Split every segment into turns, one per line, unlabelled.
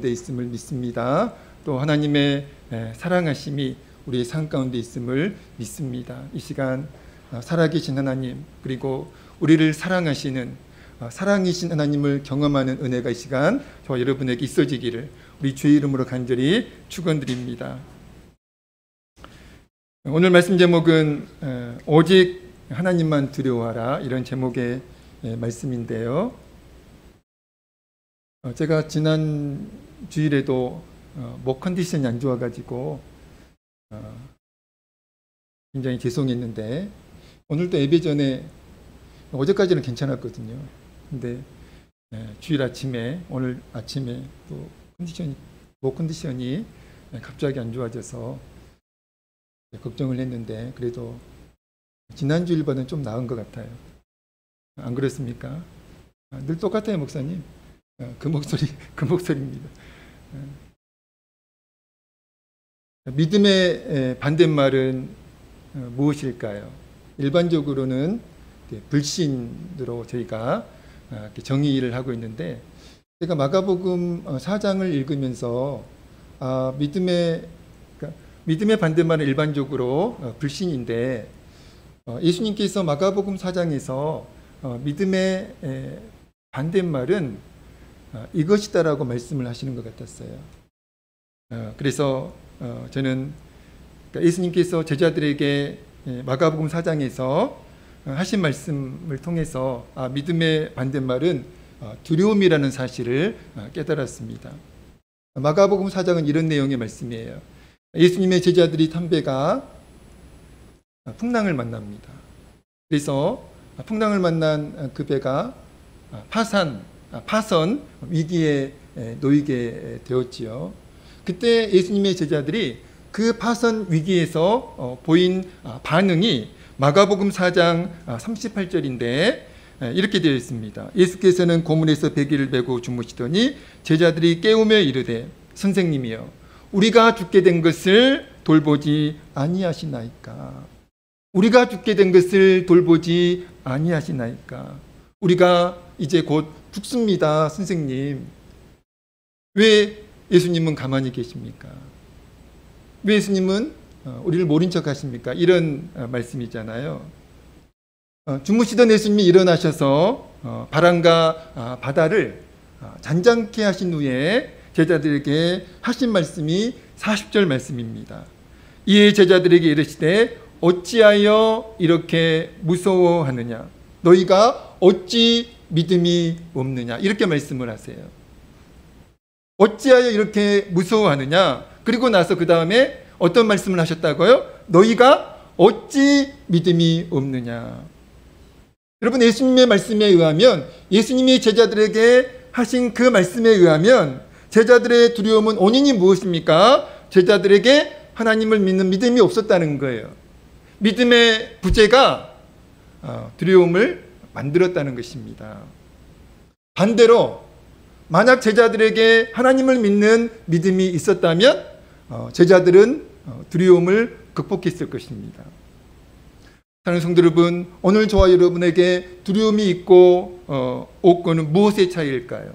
데 있음을 믿습니다. 또 하나님의 사랑하심이 우리의 삶 가운데 있음을 믿습니다. 이 시간 살아계신 하나님, 그리고 우리를 사랑하시는 사랑이신 하나님을 경험하는 은혜가 이 시간 저와 여러분에게 있어지기를 우리 주의 이름으로 간절히 축원드립니다. 오늘 말씀 제목은 오직 하나님만 두려워하라, 이런 제목의 말씀인데요. 제가 지난 주일에도 목 컨디션이 안 좋아가지고 굉장히 죄송했는데, 오늘도 예배 전에, 어제까지는 괜찮았거든요. 근데 주일 아침에, 오늘 아침에 또 목 컨디션이 갑자기 안 좋아져서 걱정을 했는데, 그래도 지난 주일보다는 좀 나은 것 같아요. 안 그렇습니까? 늘 똑같아요, 목사님. 그 목소리입니다. 믿음의 반대말은 무엇일까요? 일반적으로는 불신으로 저희가 정의를 하고 있는데, 제가 마가복음 4장을 읽으면서 믿음의 반대말은 일반적으로 불신인데, 예수님께서 마가복음 4장에서 믿음의 반대말은 이것이다라고 말씀을 하시는 것 같았어요. 그래서 저는 예수님께서 제자들에게 마가복음 4장에서 하신 말씀을 통해서 믿음의 반대말은 두려움이라는 사실을 깨달았습니다. 마가복음 4장은 이런 내용의 말씀이에요. 예수님의 제자들이 탄 배가 풍랑을 만납니다. 그래서 풍랑을 만난 그 배가 파선 위기에 놓이게 되었지요. 그때 예수님의 제자들이 그 파선 위기에서 보인 반응이 마가복음 4장 38절인데 이렇게 되어 있습니다. 예수께서는 고문에서 베개를 메고 주무시더니 제자들이 깨우며 이르되, 선생님이여, 우리가 죽게 된 것을 돌보지 아니하시나이까? 우리가 죽게 된 것을 돌보지 아니하시나이까? 우리가 이제 곧 죽습니다, 선생님. 왜 예수님은 가만히 계십니까? 왜 예수님은 우리를 모른 척 하십니까? 이런 말씀이잖아요. 주무시던 예수님이 일어나셔서 바람과 바다를 잔잔케 하신 후에 제자들에게 하신 말씀이 40절 말씀입니다. 이에 제자들에게 이르시되, 어찌하여 이렇게 무서워하느냐? 너희가 어찌 믿음이 없느냐? 이렇게 말씀을 하세요. 어찌하여 이렇게 무서워하느냐? 그리고 나서 그 다음에 어떤 말씀을 하셨다고요? 너희가 어찌 믿음이 없느냐? 여러분, 예수님의 말씀에 의하면, 예수님이 제자들에게 하신 그 말씀에 의하면 제자들의 두려움은 원인이 무엇입니까? 제자들에게 하나님을 믿는 믿음이 없었다는 거예요. 믿음의 부재가 두려움을 만들었다는 것입니다. 반대로 만약 제자들에게 하나님을 믿는 믿음이 있었다면 제자들은 두려움을 극복했을 것입니다. 사랑하는 성도 여러분, 오늘 저와 여러분에게 두려움이 있고 없고는 무엇의 차이일까요?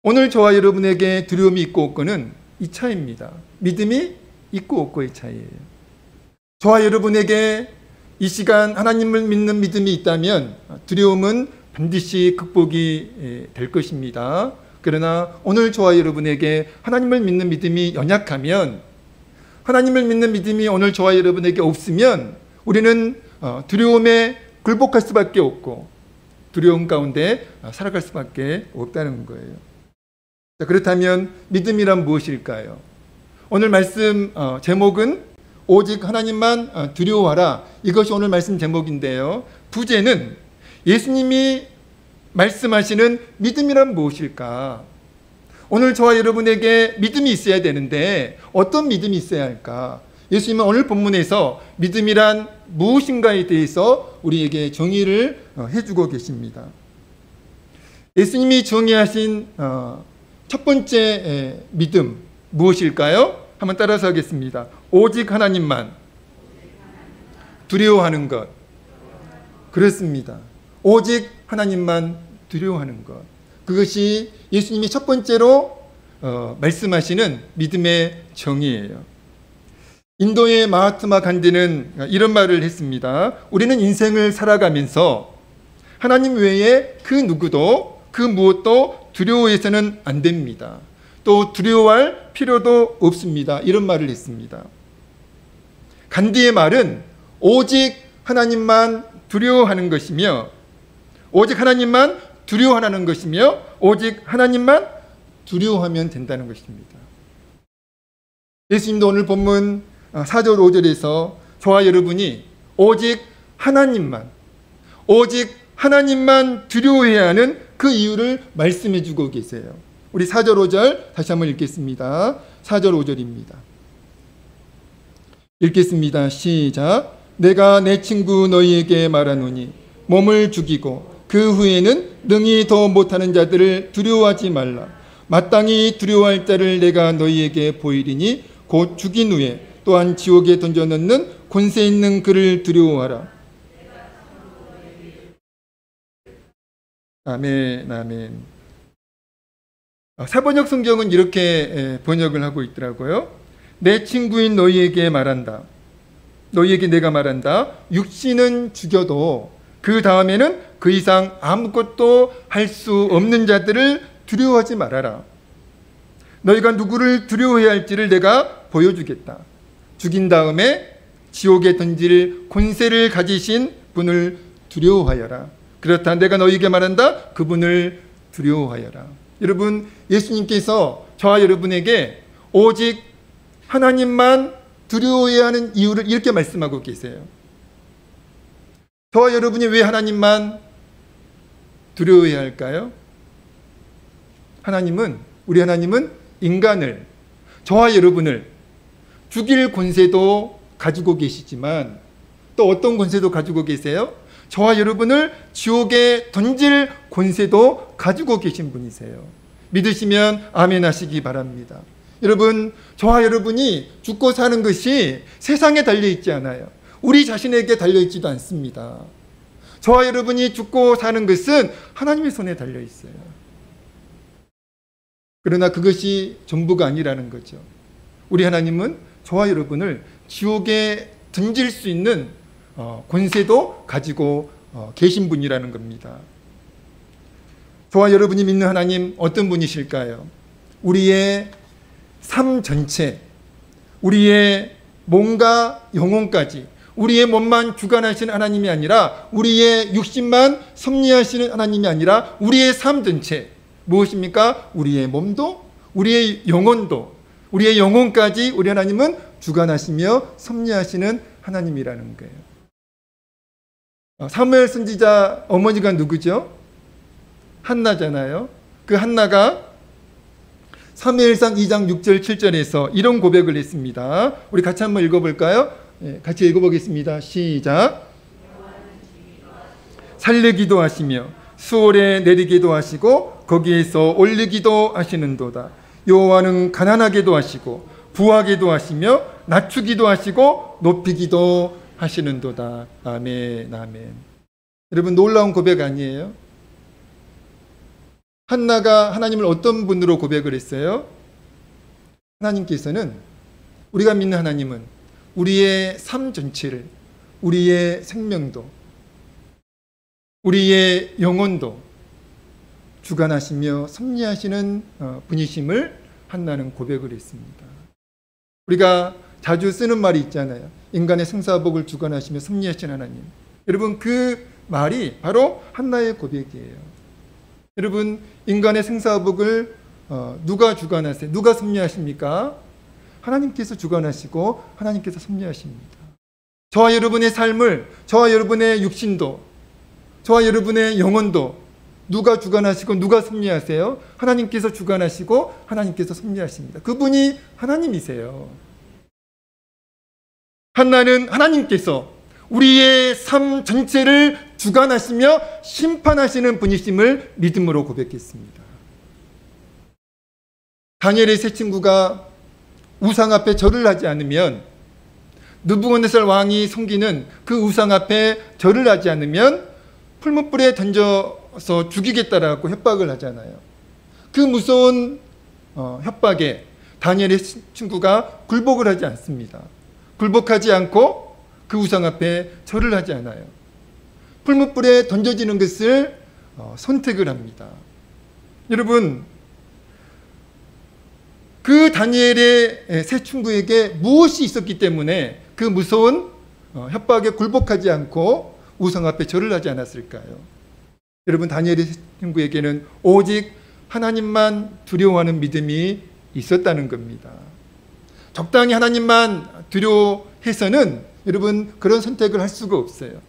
오늘 저와 여러분에게 두려움이 있고 없고는 이 차이입니다. 믿음이 있고 없고의 차이예요. 저와 여러분에게 이 시간 하나님을 믿는 믿음이 있다면 두려움은 반드시 극복이 될 것입니다. 그러나 오늘 저와 여러분에게 하나님을 믿는 믿음이 연약하면, 하나님을 믿는 믿음이 오늘 저와 여러분에게 없으면 우리는 두려움에 굴복할 수밖에 없고 두려움 가운데 살아갈 수밖에 없다는 거예요. 자, 그렇다면 믿음이란 무엇일까요? 오늘 말씀 제목은 오직 하나님만 두려워하라, 이것이 오늘 말씀 제목인데요. 부제는 예수님이 말씀하시는 믿음이란 무엇일까? 오늘 저와 여러분에게 믿음이 있어야 되는데 어떤 믿음이 있어야 할까? 예수님은 오늘 본문에서 믿음이란 무엇인가에 대해서 우리에게 정의를 해주고 계십니다. 예수님이 정의하신 첫 번째 믿음 무엇일까요? 한번 따라서 하겠습니다. 오직 하나님만 두려워하는 것. 그렇습니다. 오직 하나님만 두려워하는 것. 그것이 예수님이 첫 번째로 말씀하시는 믿음의 정의예요. 인도의 마하트마 간디는 이런 말을 했습니다. 우리는 인생을 살아가면서 하나님 외에 그 누구도 그 무엇도 두려워해서는 안 됩니다. 또 두려워할 필요도 없습니다. 이런 말을 했습니다. 간디의 말은 오직 하나님만 두려워하는 것이며, 오직 하나님만 두려워하는 것이며, 오직 하나님만 두려워하면 된다는 것입니다. 예수님도 오늘 본문 4절 5절에서 저와 여러분이 오직 하나님만 두려워해야 하는 그 이유를 말씀해 주고 계세요. 우리 4절 5절 다시 한번 읽겠습니다. 4절 5절입니다. 읽겠습니다. 시작. 내가 내 친구 너희에게 말하노니 몸을 죽이고 그 후에는 능히 더 못하는 자들을 두려워하지 말라. 마땅히 두려워할 자를 내가 너희에게 보이리니 곧 죽인 후에 또한 지옥에 던져넣는 권세 있는 그를 두려워하라. 아멘, 아멘. 사번역 성경은 이렇게 번역을 하고 있더라고요. 내 친구인 너희에게 말한다. 너희에게 내가 말한다. 육신은 죽여도 그 다음에는 그 이상 아무것도 할 수 없는 자들을 두려워하지 말아라. 너희가 누구를 두려워해야 할지를 내가 보여주겠다. 죽인 다음에 지옥에 던질 권세를 가지신 분을 두려워하여라. 그렇다 내가 너희에게 말한다. 그분을 두려워하여라. 여러분, 예수님께서 저와 여러분에게 오직 하나님만 두려워해야 하는 이유를 이렇게 말씀하고 계세요. 저와 여러분이 왜 하나님만 두려워해야 할까요? 우리 하나님은 인간을, 저와 여러분을 죽일 권세도 가지고 계시지만 또 어떤 권세도 가지고 계세요? 저와 여러분을 지옥에 던질 권세도 가지고 계신 분이세요. 믿으시면 아멘 하시기 바랍니다. 여러분, 저와 여러분이 죽고 사는 것이 세상에 달려있지 않아요. 우리 자신에게 달려있지도 않습니다. 저와 여러분이 죽고 사는 것은 하나님의 손에 달려있어요. 그러나 그것이 전부가 아니라는 거죠. 우리 하나님은 저와 여러분을 지옥에 던질 수 있는 권세도 가지고 계신 분이라는 겁니다. 저와 여러분이 믿는 하나님 어떤 분이실까요? 우리의 삶 전체, 우리의 몸과 영혼까지, 우리의 몸만 주관하시는 하나님이 아니라, 우리의 육신만 섭리하시는 하나님이 아니라 우리의 삶 전체, 무엇입니까? 우리의 몸도, 우리의 영혼도, 우리의 영혼까지 우리 하나님은 주관하시며 섭리하시는 하나님이라는 거예요. 사무엘 선지자 어머니가 누구죠? 한나잖아요. 그 한나가 사무엘상 2장 6절 7절에서 이런 고백을 했습니다. 우리 같이 한번 읽어볼까요? 같이 읽어보겠습니다. 시작. 살리기도 하시며 수월에 내리기도 하시고 거기에서 올리기도 하시는도다. 여호와는 가난하게도 하시고 부하게도 하시며 낮추기도 하시고 높이기도 하시는도다. 아멘, 아멘. 여러분, 놀라운 고백 아니에요? 한나가 하나님을 어떤 분으로 고백을 했어요? 하나님께서는, 우리가 믿는 하나님은 우리의 삶 전체를, 우리의 생명도, 우리의 영혼도 주관하시며 섭리하시는 분이심을 한나는 고백을 했습니다. 우리가 자주 쓰는 말이 있잖아요. 인간의 생사복을 주관하시며 섭리하시는 하나님. 여러분, 그 말이 바로 한나의 고백이에요. 여러분, 인간의 생사복을 누가 주관하세요? 누가 섭리하십니까? 하나님께서 주관하시고 하나님께서 섭리하십니다. 저와 여러분의 삶을, 저와 여러분의 육신도, 저와 여러분의 영혼도 누가 주관하시고 누가 섭리하세요? 하나님께서 주관하시고 하나님께서 섭리하십니다. 그분이 하나님이세요. 한나는 하나님께서 우리의 삶 전체를 주관하시며 심판하시는 분이심을 믿음으로 고백했습니다. 다니엘의 세 친구가 우상 앞에 절을 하지 않으면, 느부갓네살 왕이 섬기는 그 우상 앞에 절을 하지 않으면 풀무불에 던져 죽여서 죽이겠다라고 협박을 하잖아요. 그 무서운 협박에 다니엘의 친구가 굴복을 하지 않습니다. 굴복하지 않고 그 우상 앞에 절을 하지 않아요. 풀무불에 던져지는 것을 선택을 합니다. 여러분, 그 다니엘의 세 친구에게 무엇이 있었기 때문에 그 무서운 협박에 굴복하지 않고 우상 앞에 절을 하지 않았을까요? 여러분, 다니엘의 세 친구에게는 오직 하나님만 두려워하는 믿음이 있었다는 겁니다. 적당히 하나님만 두려워해서는 여러분 그런 선택을 할 수가 없어요.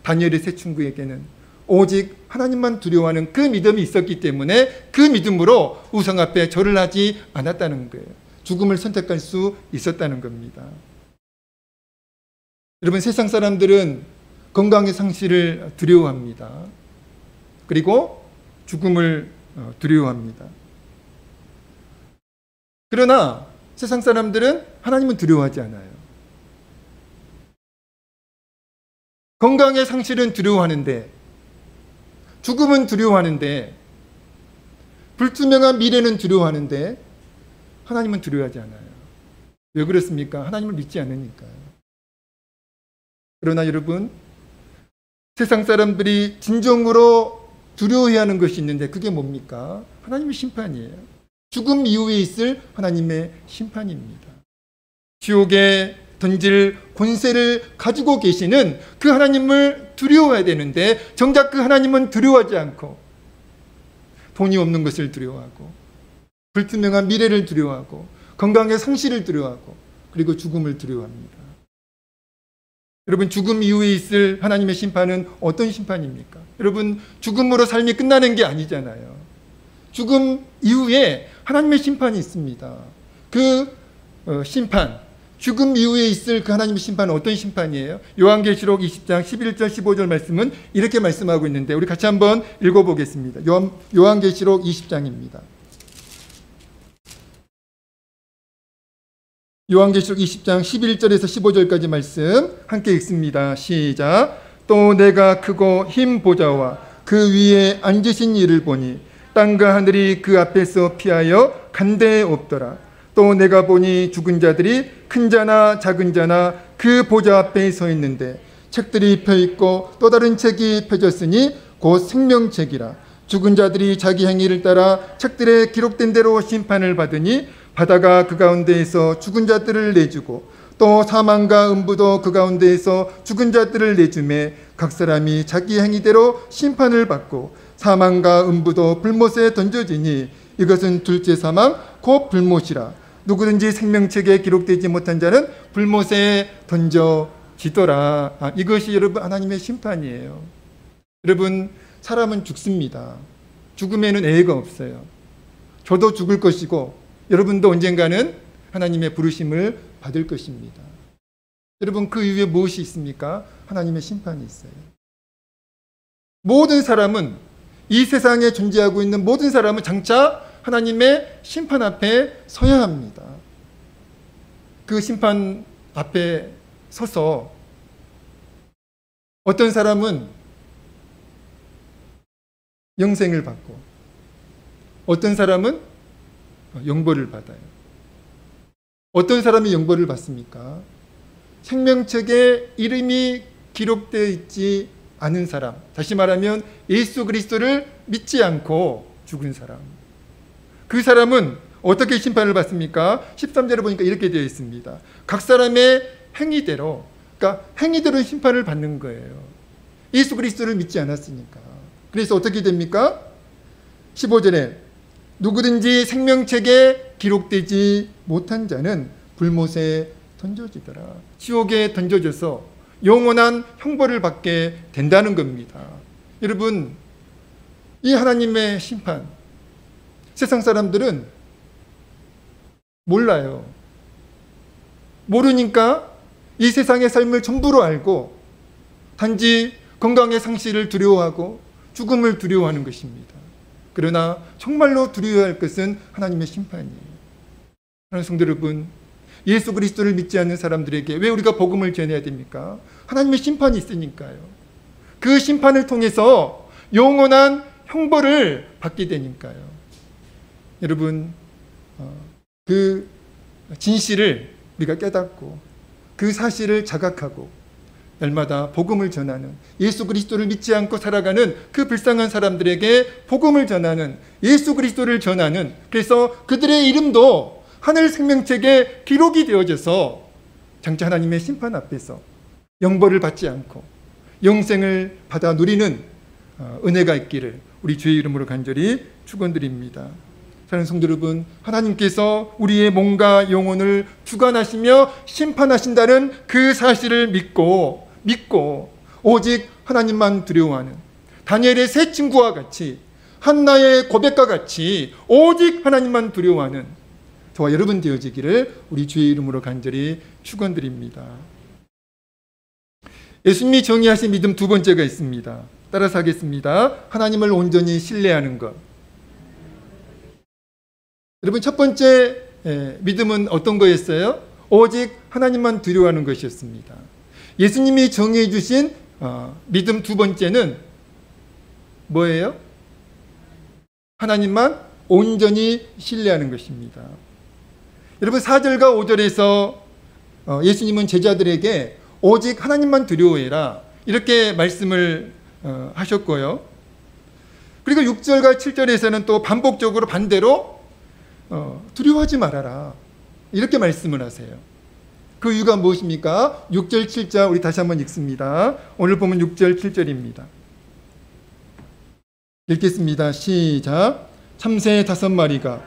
다니엘의 세 친구에게는 오직 하나님만 두려워하는 그 믿음이 있었기 때문에 그 믿음으로 우상 앞에 절을 하지 않았다는 거예요. 죽음을 선택할 수 있었다는 겁니다. 여러분, 세상 사람들은 건강의 상실을 두려워합니다. 그리고 죽음을 두려워합니다. 그러나 세상 사람들은 하나님은 두려워하지 않아요. 건강의 상실은 두려워하는데, 죽음은 두려워하는데, 불투명한 미래는 두려워하는데 하나님은 두려워하지 않아요. 왜 그렇습니까? 하나님을 믿지 않으니까요. 그러나 여러분, 세상 사람들이 진정으로 두려워해야 하는 것이 있는데 그게 뭡니까? 하나님의 심판이에요. 죽음 이후에 있을 하나님의 심판입니다. 지옥에 던질 권세를 가지고 계시는 그 하나님을 두려워해야 되는데 정작 그 하나님은 두려워하지 않고 돈이 없는 것을 두려워하고 불투명한 미래를 두려워하고 건강의 상실을 두려워하고 그리고 죽음을 두려워합니다. 여러분, 죽음 이후에 있을 하나님의 심판은 어떤 심판입니까? 여러분, 죽음으로 삶이 끝나는 게 아니잖아요. 죽음 이후에 하나님의 심판이 있습니다. 그 심판, 죽음 이후에 있을 그 하나님의 심판은 어떤 심판이에요? 요한계시록 20장 11절 15절 말씀은 이렇게 말씀하고 있는데 우리 같이 한번 읽어보겠습니다. 요한계시록 20장입니다. 요한계시록 20장 11절에서 15절까지 말씀 함께 읽습니다. 시작. 또 내가 크고 흰 보좌와 그 위에 앉으신 이를 보니 땅과 하늘이 그 앞에서 피하여 간데에 없더라. 또 내가 보니 죽은 자들이 큰 자나 작은 자나 그 보좌 앞에 서 있는데 책들이 펴있고 또 다른 책이 펴졌으니 곧 생명책이라. 죽은 자들이 자기 행위를 따라 책들에 기록된 대로 심판을 받으니 바다가 그 가운데에서 죽은 자들을 내주고 또 사망과 음부도 그 가운데에서 죽은 자들을 내주매 각 사람이 자기 행위대로 심판을 받고 사망과 음부도 불못에 던져지니 이것은 둘째 사망 곧 불못이라. 누구든지 생명책에 기록되지 못한 자는 불못에 던져지더라. 이것이 여러분 하나님의 심판이에요. 여러분, 사람은 죽습니다. 죽음에는 애가 없어요. 저도 죽을 것이고 여러분도 언젠가는 하나님의 부르심을 받을 것입니다. 여러분, 그 이후에 무엇이 있습니까? 하나님의 심판이 있어요. 모든 사람은, 이 세상에 존재하고 있는 모든 사람은 장차 하나님의 심판 앞에 서야 합니다. 그 심판 앞에 서서 어떤 사람은 영생을 받고 어떤 사람은 영벌을 받아요. 어떤 사람이 영벌을 받습니까? 생명책에 이름이 기록되어 있지 않은 사람, 다시 말하면 예수 그리스도를 믿지 않고 죽은 사람. 그 사람은 어떻게 심판을 받습니까? 13절에 보니까 이렇게 되어 있습니다. 각 사람의 행위대로, 그러니까 행위대로 심판을 받는 거예요. 예수 그리스도를 믿지 않았으니까. 그래서 어떻게 됩니까? 15절에 누구든지 생명책에 기록되지 못한 자는 불못에 던져지더라. 지옥에 던져져서 영원한 형벌을 받게 된다는 겁니다. 여러분, 이 하나님의 심판, 세상 사람들은 몰라요. 모르니까 이 세상의 삶을 전부로 알고 단지 건강의 상실을 두려워하고 죽음을 두려워하는 것입니다. 그러나 정말로 두려워야 할 것은 하나님의 심판이에요. 하나님 성도 여러분, 예수 그리스도를 믿지 않는 사람들에게 왜 우리가 복음을 전해야 됩니까? 하나님의 심판이 있으니까요. 그 심판을 통해서 영원한 형벌을 받게 되니까요. 여러분, 그 진실을 우리가 깨닫고 그 사실을 자각하고 날마다 복음을 전하는, 예수 그리스도를 믿지 않고 살아가는 그 불쌍한 사람들에게 복음을 전하는, 예수 그리스도를 전하는, 그래서 그들의 이름도 하늘 생명책에 기록이 되어져서 장차 하나님의 심판 앞에서 영벌을 받지 않고 영생을 받아 누리는 은혜가 있기를 우리 주의 이름으로 간절히 축원드립니다. 사랑하는 성도 여러분, 하나님께서 우리의 몸과 영혼을 주관하시며 심판하신다는 그 사실을 믿고 오직 하나님만 두려워하는, 다니엘의 세 친구와 같이, 한나의 고백과 같이 오직 하나님만 두려워하는 저와 여러분 되어지기를 우리 주의 이름으로 간절히 축원드립니다. 예수님이 정의하신 믿음 두 번째가 있습니다. 따라서 하겠습니다. 하나님을 온전히 신뢰하는 것. 여러분, 첫 번째 믿음은 어떤 거였어요? 오직 하나님만 두려워하는 것이었습니다. 예수님이 정의해 주신 믿음 두 번째는 뭐예요? 하나님만 온전히 신뢰하는 것입니다. 여러분, 4절과 5절에서 예수님은 제자들에게 오직 하나님만 두려워해라 이렇게 말씀을 하셨고요. 그리고 6절과 7절에서는 또 반복적으로 반대로 두려워하지 말아라 이렇게 말씀을 하세요. 그 이유가 무엇입니까? 6절 7절 우리 다시 한번 읽습니다. 오늘 보면 6절 7절입니다. 읽겠습니다. 시작. 참새 5마리가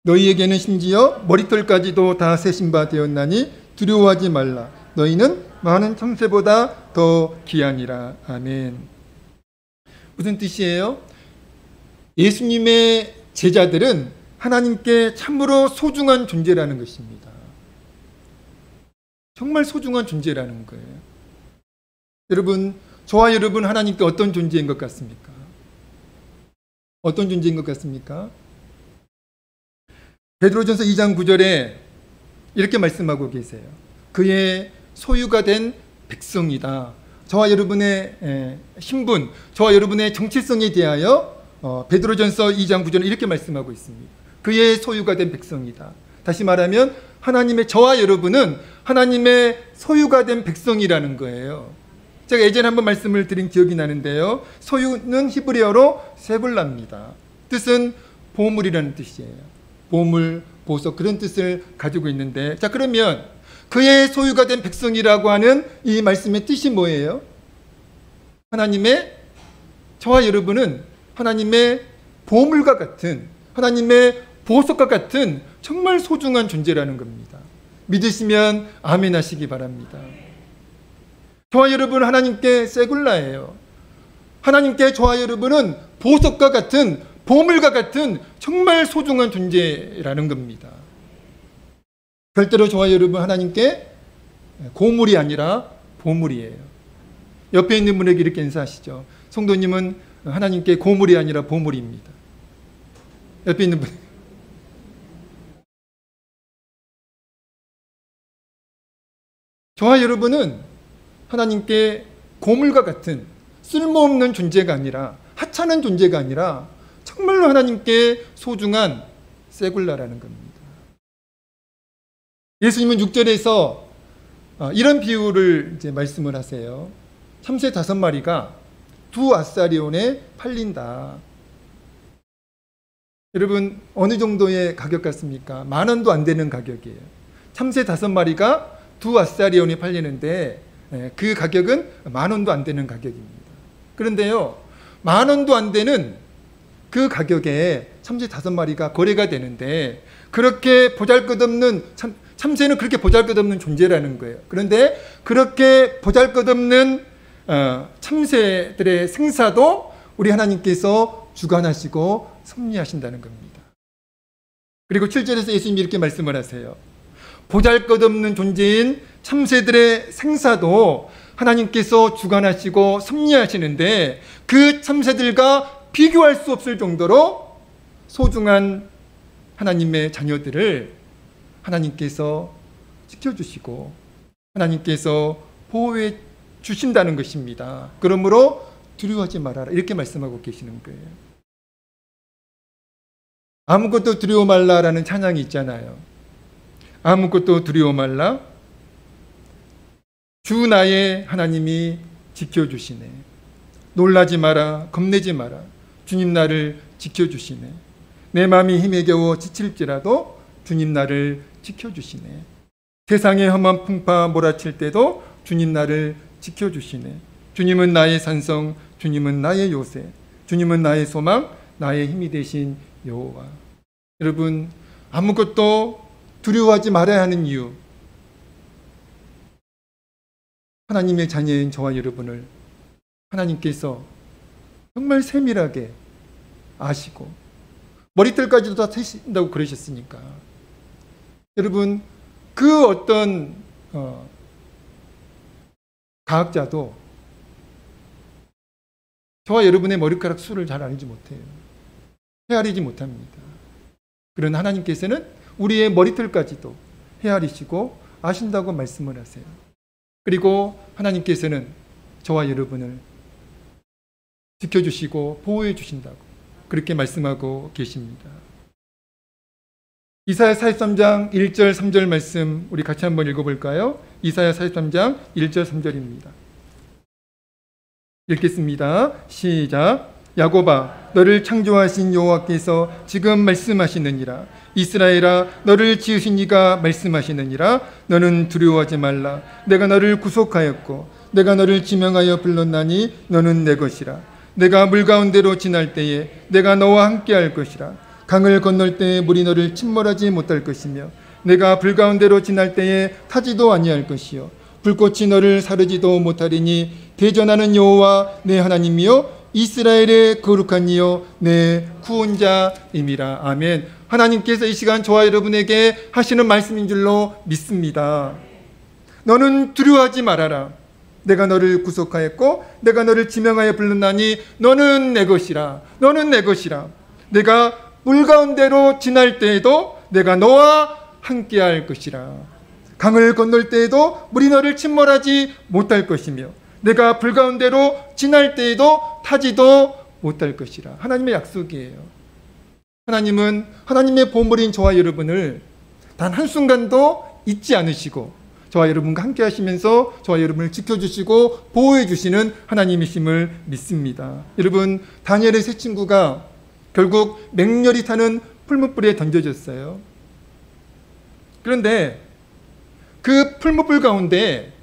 너희에게는 심지어 머리털까지도 다 세신 바 되었나니 두려워하지 말라. 너희는 많은 참새보다 더 귀하니라. 아멘. 무슨 뜻이에요? 예수님의 제자들은 하나님께 참으로 소중한 존재라는 것입니다. 정말 소중한 존재라는 거예요. 여러분, 저와 여러분 하나님께 어떤 존재인 것 같습니까? 어떤 존재인 것 같습니까? 베드로전서 2장 9절에 이렇게 말씀하고 계세요. 그의 소유가 된 백성이다. 저와 여러분의 신분, 저와 여러분의 정체성에 대하여 베드로전서 2장 9절에 이렇게 말씀하고 있습니다. 그의 소유가 된 백성이다. 다시 말하면 하나님의, 저와 여러분은 하나님의 소유가 된 백성이라는 거예요. 제가 예전에 한번 말씀을 드린 기억이 나는데요. 소유는 히브리어로 세불라입니다. 뜻은 보물이라는 뜻이에요. 보물, 보석, 그런 뜻을 가지고 있는데, 자, 그러면 그의 소유가 된 백성이라고 하는 이 말씀의 뜻이 뭐예요? 하나님의, 저와 여러분은 하나님의 보물과 같은, 하나님의 보석과 같은 정말 소중한 존재라는 겁니다. 믿으시면 아멘 하시기 바랍니다. 저와 여러분 하나님께 세굴라예요. 하나님께 저와 여러분은 보석과 같은, 보물과 같은 정말 소중한 존재라는 겁니다. 절대로 저와 여러분 하나님께 고물이 아니라 보물이에요. 옆에 있는 분에게 이렇게 인사하시죠. 성도님은 하나님께 고물이 아니라 보물입니다. 옆에 있는 분. 저와 여러분은 하나님께 고물과 같은 쓸모없는 존재가 아니라, 하찮은 존재가 아니라 정말로 하나님께 소중한 세굴라라는 겁니다. 예수님은 6절에서 이런 비유를 이제 말씀을 하세요. 참새 5마리가 2아사리온에 팔린다. 여러분, 어느 정도의 가격 같습니까? 10,000원도 안 되는 가격이에요. 참새 5마리가 2아사리온에 팔리는데 그 가격은 10,000원도 안 되는 가격입니다. 그런데요, 10,000원도 안 되는 그 가격에 참새 5마리가 거래가 되는데, 그렇게 보잘것없는, 참새는 그렇게 보잘것없는 존재라는 거예요. 그런데 그렇게 보잘것없는 참새들의 생사도 우리 하나님께서 주관하시고 섭리하신다는 겁니다. 그리고 7절에서 예수님이 이렇게 말씀을 하세요. 보잘것없는 존재인 참새들의 생사도 하나님께서 주관하시고 섭리하시는데, 그 참새들과 비교할 수 없을 정도로 소중한 하나님의 자녀들을 하나님께서 지켜주시고 하나님께서 보호해 주신다는 것입니다. 그러므로 두려워하지 말아라. 이렇게 말씀하고 계시는 거예요. 아무것도 두려워 말라라는 찬양이 있잖아요. 아무것도 두려워 말라. 주 나의 하나님이 지켜주시네. 놀라지 마라. 겁내지 마라. 주님 나를 지켜주시네. 내 마음이 힘에 겨워 지칠지라도 주님 나를 지켜주시네. 세상의 험한 풍파 몰아칠 때도 주님 나를 지켜주시네. 주님은 나의 산성, 주님은 나의 요새, 주님은 나의 소망, 나의 힘이 되신 여호와. 여러분, 아무것도 두려워하지 말아야 하는 이유, 하나님의 자녀인 저와 여러분을 하나님께서 정말 세밀하게 아시고 머리털까지도 다 세신다고 그러셨으니까, 여러분, 그 어떤 과학자도 저와 여러분의 머리카락 수를 잘 알지 못해요. 헤아리지 못합니다. 그런 하나님께서는 우리의 머리털까지도 헤아리시고 아신다고 말씀을 하세요. 그리고 하나님께서는 저와 여러분을 지켜주시고 보호해 주신다고 그렇게 말씀하고 계십니다. 이사야 43장 1절 3절 말씀 우리 같이 한번 읽어볼까요? 이사야 43장 1절 3절입니다. 읽겠습니다. 시작. 야곱아, 너를 창조하신 여호와께서 지금 말씀하시느니라. 이스라엘아, 너를 지으신 이가 말씀하시느니라. 너는 두려워하지 말라. 내가 너를 구속하였고 내가 너를 지명하여 불렀나니 너는 내 것이라. 내가 물 가운데로 지날 때에 내가 너와 함께할 것이라. 강을 건널 때에 물이 너를 침몰하지 못할 것이며 내가 불 가운데로 지날 때에 타지도 아니할 것이요 불꽃이 너를 사르지도 못하리니 대전하는 여호와 내 하나님이요 이스라엘의 거룩한 이요 내 구원자임이라. 아멘. 하나님께서 이 시간 저와 여러분에게 하시는 말씀인 줄로 믿습니다. 너는 두려워하지 말아라. 내가 너를 구속하였고 내가 너를 지명하여 불렀나니 너는 내 것이라. 너는 내 것이라. 내가 물 가운데로 지날 때에도 내가 너와 함께할 것이라. 강을 건널 때에도 물이 너를 침몰하지 못할 것이며 내가 불 가운데로 지날 때에도 타지도 못할 것이라. 하나님의 약속이에요. 하나님은 하나님의 보물인 저와 여러분을 단 한순간도 잊지 않으시고 저와 여러분과 함께 하시면서 저와 여러분을 지켜주시고 보호해 주시는 하나님이심을 믿습니다. 여러분, 다니엘의 세 친구가 결국 맹렬히 타는 풀무불에 던져졌어요. 그런데 그 풀무불 가운데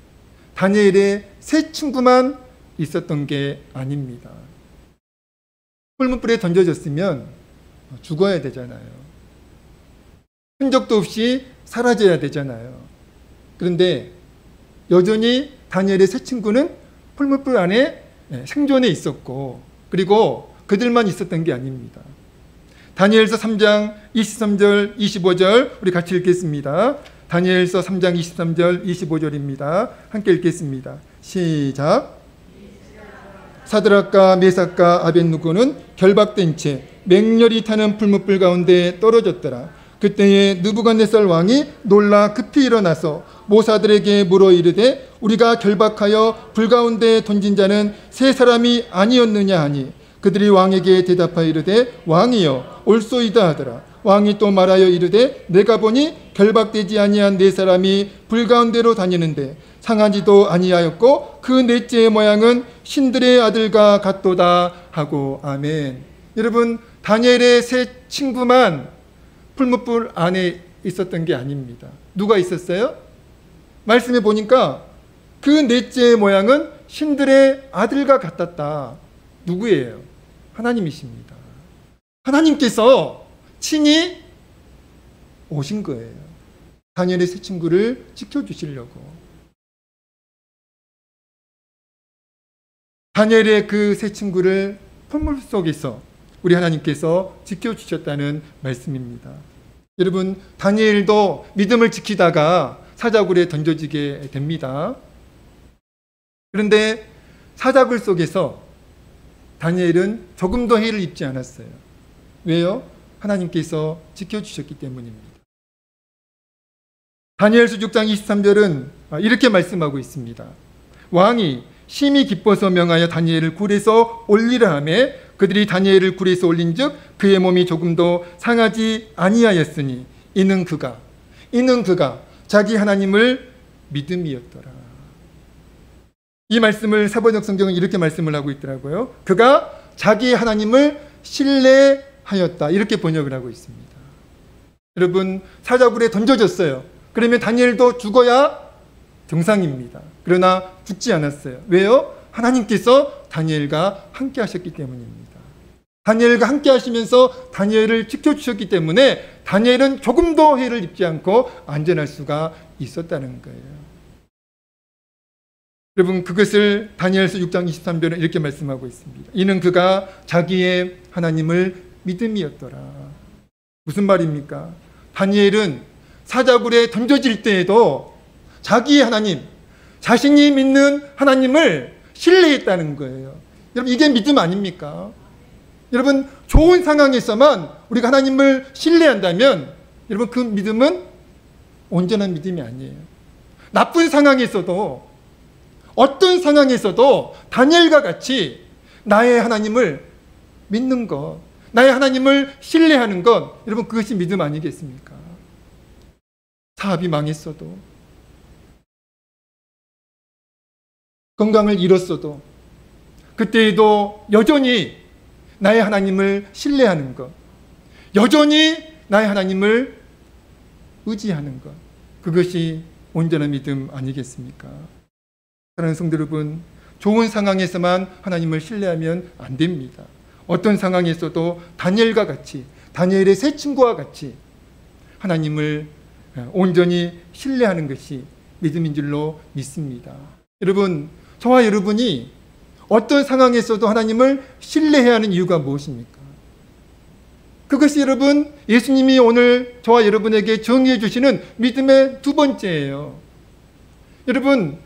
다니엘의 세 친구만 있었던 게 아닙니다. 풀무불에 던져졌으면 죽어야 되잖아요. 흔적도 없이 사라져야 되잖아요. 그런데 여전히 다니엘의 세 친구는 풀무불 안에 생존해 있었고, 그리고 그들만 있었던 게 아닙니다. 다니엘서 3장 23절 25절 우리 같이 읽겠습니다. 다니엘서 3장 23절 25절입니다. 함께 읽겠습니다. 시작. 사드락과 메삭과 아벳느고는 결박된 채 맹렬히 타는 풀무불 가운데 떨어졌더라. 그때에 느부갓네살 왕이 놀라 급히 일어나서 모사들에게 물어 이르되 우리가 결박하여 불 가운데 던진 자는 세 사람이 아니었느냐 하니 그들이 왕에게 대답하여 이르되 왕이여 옳소이다 하더라. 왕이 또 말하여 이르되 내가 보니 결박되지 아니한 네 사람이 불 가운데로 다니는데 상하지도 아니하였고 그 넷째의 모양은 신들의 아들과 같도다 하고. 아멘. 여러분, 다니엘의 세 친구만 풀무불 안에 있었던 게 아닙니다. 누가 있었어요? 말씀해 보니까 그 넷째의 모양은 신들의 아들과 같았다. 누구예요? 하나님이십니다. 하나님께서 친히 오신 거예요. 다니엘의 세 친구를 지켜주시려고. 다니엘의 그 세 친구를 풀물 속에서 우리 하나님께서 지켜주셨다는 말씀입니다. 여러분, 다니엘도 믿음을 지키다가 사자굴에 던져지게 됩니다. 그런데 사자굴 속에서 다니엘은 조금도 해를 입지 않았어요. 왜요? 하나님께서 지켜주셨기 때문입니다. 다니엘서 6장 23절은 이렇게 말씀하고 있습니다. 왕이 심히 기뻐서 명하여 다니엘을 굴에서 올리라 하며 그들이 다니엘을 굴에서 올린즉 그의 몸이 조금도 상하지 아니하였으니 이는 그가 자기 하나님을 믿음이었더라. 이 말씀을 세번역 성경은 이렇게 말씀을 하고 있더라고요. 그가 자기 하나님을 신뢰하였다. 이렇게 번역을 하고 있습니다. 여러분, 사자굴에 던져졌어요. 그러면 다니엘도 죽어야 정상입니다. 그러나 죽지 않았어요. 왜요? 하나님께서 다니엘과 함께 하셨기 때문입니다. 다니엘과 함께 하시면서 다니엘을 지켜주셨기 때문에 다니엘은 조금도 해를 입지 않고 안전할 수가 있었다는 거예요. 여러분, 그것을 다니엘서 6장 23절은 이렇게 말씀하고 있습니다. 이는 그가 자기의 하나님을 믿음이었더라. 무슨 말입니까? 다니엘은 사자굴에 던져질 때에도 자기의 하나님, 자신이 믿는 하나님을 신뢰했다는 거예요. 여러분, 이게 믿음 아닙니까? 여러분, 좋은 상황에서만 우리가 하나님을 신뢰한다면 여러분, 그 믿음은 온전한 믿음이 아니에요. 나쁜 상황에서도, 어떤 상황에서도 다니엘과 같이 나의 하나님을 믿는 것, 나의 하나님을 신뢰하는 것, 여러분, 그것이 믿음 아니겠습니까? 사업이 망했어도, 건강을 잃었어도 그때에도 여전히 나의 하나님을 신뢰하는 것, 여전히 나의 하나님을 의지하는 것, 그것이 온전한 믿음 아니겠습니까? 사랑하는 성도 여러분, 좋은 상황에서만 하나님을 신뢰하면 안 됩니다. 어떤 상황에서도 다니엘과 같이, 다니엘의 세 친구와 같이 하나님을 온전히 신뢰하는 것이 믿음인 줄로 믿습니다. 여러분, 저와 여러분이 어떤 상황에서도 하나님을 신뢰해야 하는 이유가 무엇입니까? 그것이 여러분, 예수님이 오늘 저와 여러분에게 정의해 주시는 믿음의 두 번째예요. 여러분,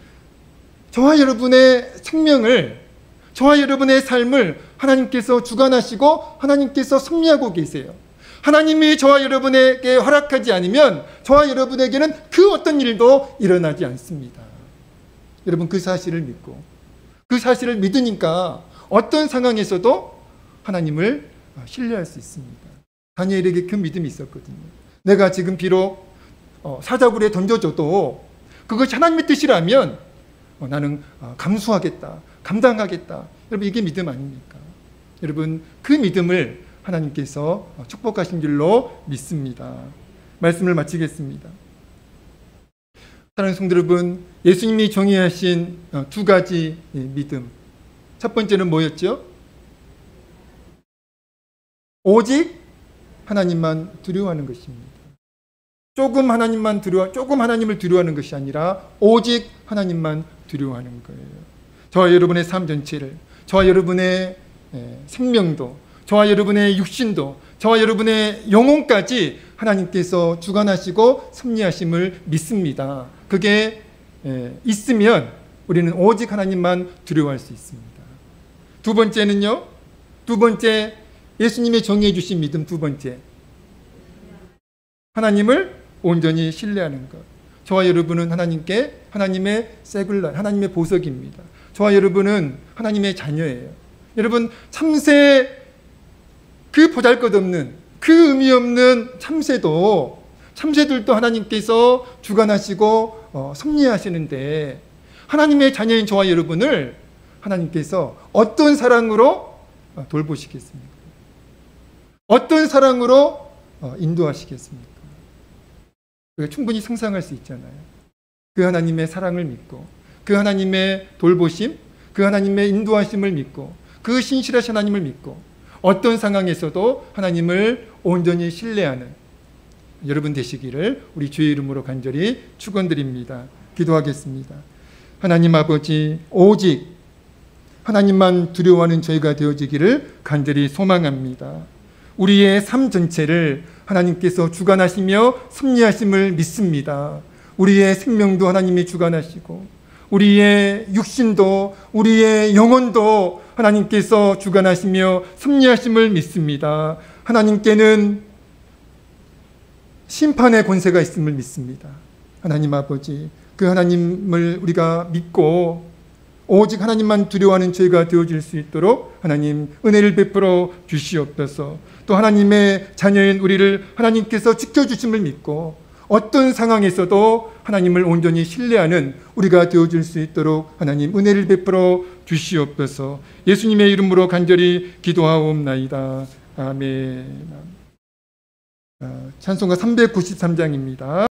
저와 여러분의 생명을, 저와 여러분의 삶을 하나님께서 주관하시고 하나님께서 섭리하고 계세요. 하나님이 저와 여러분에게 허락하지 않으면 저와 여러분에게는 그 어떤 일도 일어나지 않습니다. 여러분, 그 사실을 믿고 그 사실을 믿으니까 어떤 상황에서도 하나님을 신뢰할 수 있습니다. 다니엘에게 그 믿음이 있었거든요. 내가 지금 비록 사자굴에 던져줘도 그것이 하나님의 뜻이라면 나는 감수하겠다, 감당하겠다. 여러분, 이게 믿음 아닙니까? 여러분, 그 믿음을 하나님께서 축복하신 줄로 믿습니다. 말씀을 마치겠습니다. 사랑하는 성도 여러분, 예수님이 정의하신 두 가지 믿음. 첫 번째는 뭐였죠? 오직 하나님만 두려워하는 것입니다. 조금 하나님을 두려워하는 것이 아니라 오직 하나님만 두려워하는 거예요. 저와 여러분의 삶 전체를, 저와 여러분의 생명도, 저와 여러분의 육신도, 저와 여러분의 영혼까지 하나님께서 주관하시고 섭리하심을 믿습니다. 그게 있으면 우리는 오직 하나님만 두려워할 수 있습니다. 두 번째는요, 두 번째, 예수님이 정의해 주신 믿음 두 번째, 하나님을 온전히 신뢰하는 것. 저와 여러분은 하나님의 세굴라, 하나님의 보석입니다. 저와 여러분은 하나님의 자녀예요. 여러분, 참새, 그 보잘것없는, 그 의미 없는 참새들도 하나님께서 주관하시고 섭리하시는데 하나님의 자녀인 저와 여러분을 하나님께서 어떤 사랑으로 돌보시겠습니까? 어떤 사랑으로 인도하시겠습니까? 우리가 충분히 상상할 수 있잖아요. 그 하나님의 사랑을 믿고, 그 하나님의 돌보심, 그 하나님의 인도하심을 믿고, 그 신실하신 하나님을 믿고 어떤 상황에서도 하나님을 온전히 신뢰하는 여러분 되시기를 우리 주의 이름으로 간절히 축원드립니다. 기도하겠습니다. 하나님 아버지, 오직 하나님만 두려워하는 저희가 되어지기를 간절히 소망합니다. 우리의 삶 전체를 하나님께서 주관하시며 섭리하심을 믿습니다. 우리의 생명도 하나님이 주관하시고 우리의 육신도 우리의 영혼도 하나님께서 주관하시며 섭리하심을 믿습니다. 하나님께는 심판의 권세가 있음을 믿습니다. 하나님 아버지, 그 하나님을 우리가 믿고 오직 하나님만 두려워하는 죄가 되어질 수 있도록 하나님 은혜를 베풀어 주시옵소서. 또 하나님의 자녀인 우리를 하나님께서 지켜주심을 믿고 어떤 상황에서도 하나님을 온전히 신뢰하는 우리가 되어줄 수 있도록 하나님 은혜를 베풀어 주시옵소서. 예수님의 이름으로 간절히 기도하옵나이다. 아멘. 찬송가 393장입니다.